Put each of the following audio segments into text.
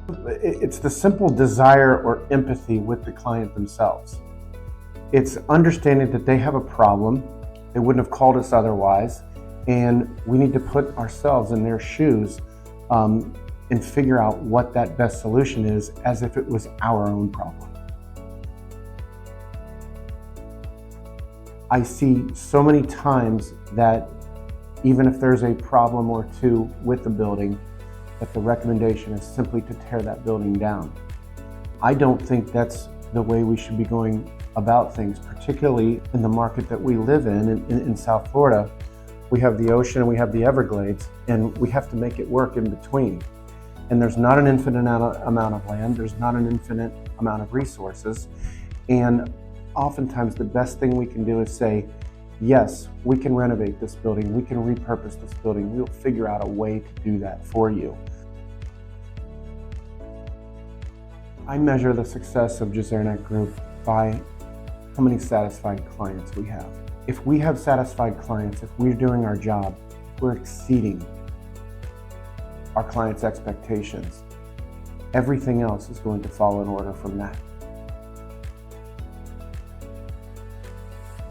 It's the simple desire or empathy with the client themselves. It's understanding that they have a problem, they wouldn't have called us otherwise, and we need to put ourselves in their shoes and figure out what that best solution is as if it was our own problem. I see so many times that even if there's a problem or two with the building, that the recommendation is simply to tear that building down. I don't think that's the way we should be going about things, particularly in the market that we live in South Florida. We have the ocean and we have the Everglades, and we have to make it work in between. And there's not an infinite amount of land, there's not an infinite amount of resources. And oftentimes the best thing we can do is say, yes, we can renovate this building, we can repurpose this building, we'll figure out a way to do that for you. I measure the success of Jezerinac Group by how many satisfied clients we have. If we have satisfied clients, if we're doing our job, if we're exceeding our clients' expectations, everything else is going to fall in order from that.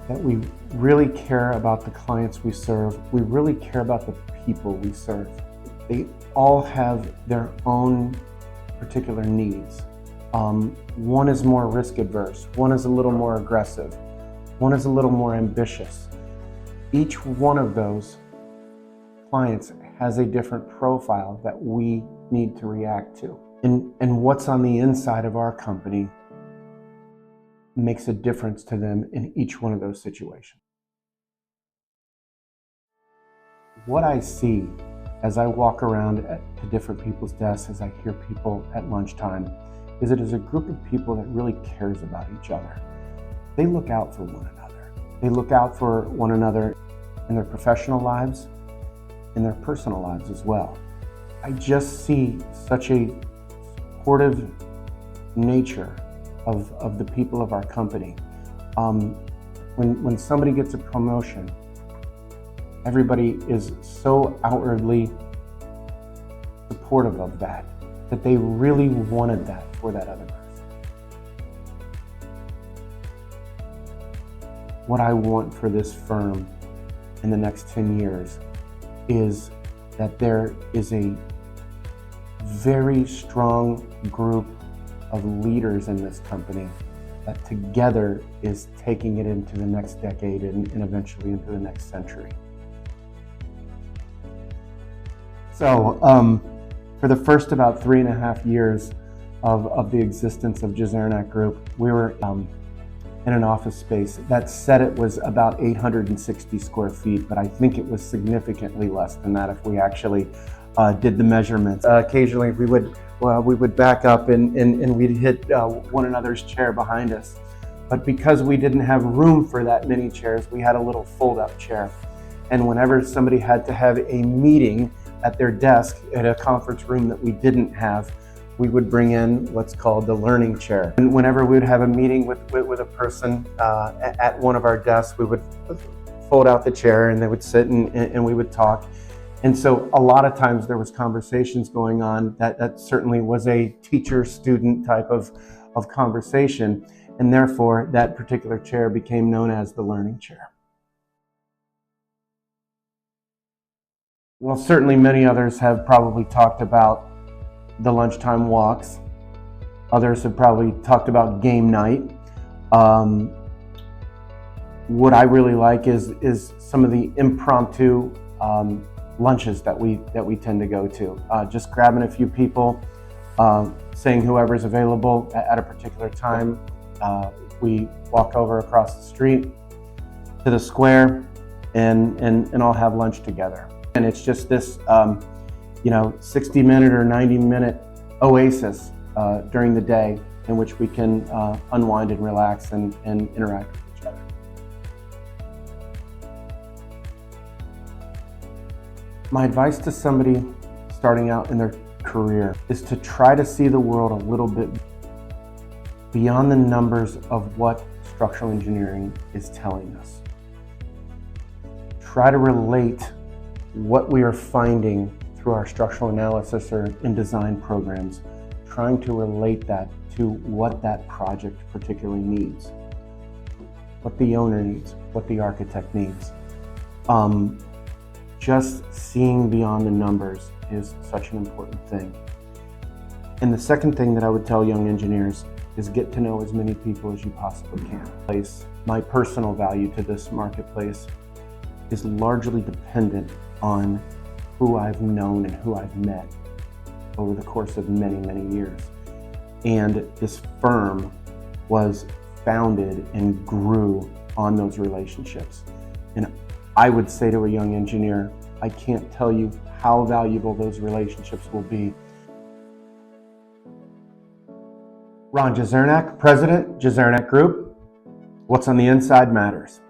That we really care about the clients we serve, we really care about the people we serve. They all have their own particular needs. One is more risk adverse, one is a little more aggressive, one is a little more ambitious. Each one of those clients has a different profile that we need to react to. And what's on the inside of our company makes a difference to them in each one of those situations. What I see as I walk around to different people's desks, as I hear people at lunchtime, is it is a group of people that really cares about each other. They look out for one another. They look out for one another in their professional lives, in their personal lives as well. I just see such a supportive nature of the people of our company. When somebody gets a promotion, everybody is so outwardly supportive of that they really wanted that for that other person. What I want for this firm in the next 10 years is that there is a very strong group of leaders in this company that together is taking it into the next decade and eventually into the next century. So for the first about 3.5 years of the existence of Jezerinac Group, we were in an office space that said it was about 860 square feet, but I think it was significantly less than that if we actually did the measurements. Occasionally we would back up and we'd hit one another's chair behind us. But because we didn't have room for that many chairs, we had a little fold-up chair. And whenever somebody had to have a meeting at their desk at a conference room that we didn't have, we would bring in what's called the learning chair. And whenever we would have a meeting with a person at one of our desks, we would fold out the chair and they would sit and we would talk. And so a lot of times there was conversations going on that certainly was a teacher-student type of conversation. And therefore that particular chair became known as the learning chair. Well, certainly many others have probably talked about the lunchtime walks. Others have probably talked about game night. What I really like is some of the impromptu lunches that we tend to go to. Just grabbing a few people, saying whoever's available at a particular time. We walk over across the street to the square and all have lunch together. And it's just this 60-minute or 90-minute oasis during the day in which we can unwind and relax and interact with each other. My advice to somebody starting out in their career is to try to see the world a little bit beyond the numbers of what structural engineering is telling us. Try to relate what we are finding through our structural analysis or in design programs. trying to relate that to what that project particularly needs, what the owner needs, what the architect needs. Just seeing beyond the numbers is such an important thing. And the second thing that I would tell young engineers is get to know as many people as you possibly can. My personal value to this marketplace is largely dependent on who I've known and who I've met over the course of many, many years. And this firm was founded and grew on those relationships. And I would say to a young engineer, I can't tell you how valuable those relationships will be. Ron Jezerinac, President, Jezerinac Group. What's on the inside matters.